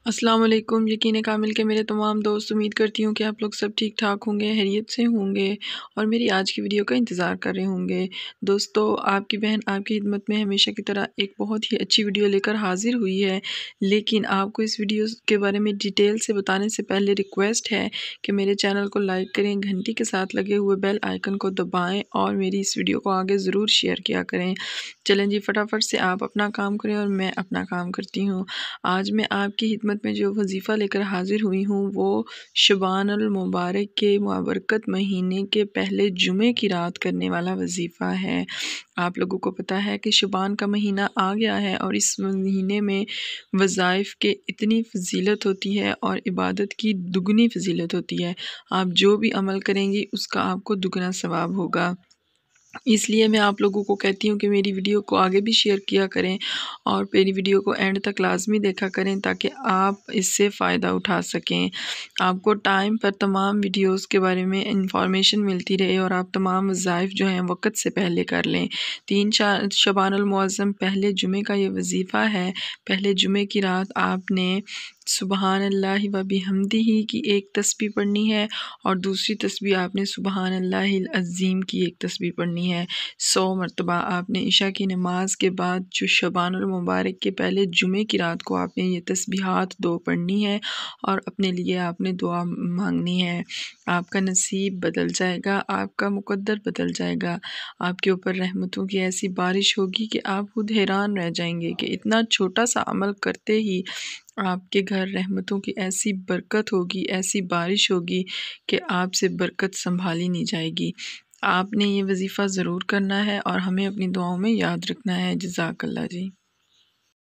السلام علیکم۔ یقین کامل کے میرے تمام دوست، امید کرتی ہوں کہ آپ لوگ سب ٹھیک ٹھاک ہوں گے، خیریت سے ہوں گے اور میری آج کی ویڈیو کا انتظار کر رہے ہوں گے۔ دوستو، آپ کی بہن آپ کی خدمت میں ہمیشہ کی طرح ایک بہت ہی اچھی ویڈیو لے کر حاضر ہوئی ہے، لیکن آپ کو اس ویڈیو کے بارے میں ڈیٹیل سے بتانے سے پہلے ریکویسٹ ہے کہ میرے چینل کو لائک کریں، گھنٹی کے ساتھ لگے ہوئے بیل آئیکن کو دبائیں اور میری اس ویڈیو کو آگے ضرور شیئر کیا کریں۔ چلیں جی، فٹافٹ سے آپ اپنا کام کریں اور میں اپنا کام کرتی ہوں۔ آج میں آپ کی خدمت میں جو وظیفہ لے کر حاضر ہوئی ہوں وہ شعبان المبارک کے مبارکت مہینے کے پہلے جمعے کی رات کرنے والا وظیفہ ہے۔ آپ لوگوں کو پتہ ہے کہ شعبان کا مہینہ آ گیا ہے اور اس مہینے میں وظائف کے اتنی فضیلت ہوتی ہے اور عبادت کی دگنی فضیلت ہوتی ہے۔ آپ جو بھی عمل کریں گی اس کا آپ کو دگنا ثواب ہوگا۔ اس لیے میں آپ لوگوں کو کہتی ہوں کہ میری ویڈیو کو آگے بھی شیئر کیا کریں اور میری ویڈیو کو اینڈ تک لازمی دیکھا کریں تاکہ آپ اس سے فائدہ اٹھا سکیں، آپ کو ٹائم پر تمام ویڈیوز کے بارے میں انفارمیشن ملتی رہے اور آپ تمام وظائف جو ہیں وقت سے پہلے کر لیں۔ 3 شعبان المعظم پہلے جمعے کا یہ وظیفہ ہے۔ پہلے جمعے کی رات آپ نے سبحان اللہ و بحمدہ کی ایک تسبیح پڑھنی ہے اور دوسری تسبیح آپ نے سبحان اللہ العظیم کی ایک تسبیح پڑھنی ہے۔ 100 مرتبہ آپ نے عشاء کی نماز کے بعد جو شعبان المبارک کے پہلے جمعے کی رات کو آپ نے یہ تسبیحات 2 پڑھنی ہے اور اپنے لیے آپ نے دعا مانگنی ہے۔ آپ کا نصیب بدل جائے گا، آپ کا مقدر بدل جائے گا، آپ کے اوپر رحمتوں کی ایسی بارش ہوگی کہ آپ خود حیران رہ جائیں گے کہ اتنا چھوٹا سا عمل کرتے ہی آپ کے گھر رحمتوں کی ایسی برکت ہوگی، ایسی بارش ہوگی کہ آپ سے برکت سنبھالی نہیں جائے گی۔ آپ نے یہ وظیفہ ضرور کرنا ہے اور ہمیں اپنی دعاؤں میں یاد رکھنا ہے۔ جزاک اللہ جی۔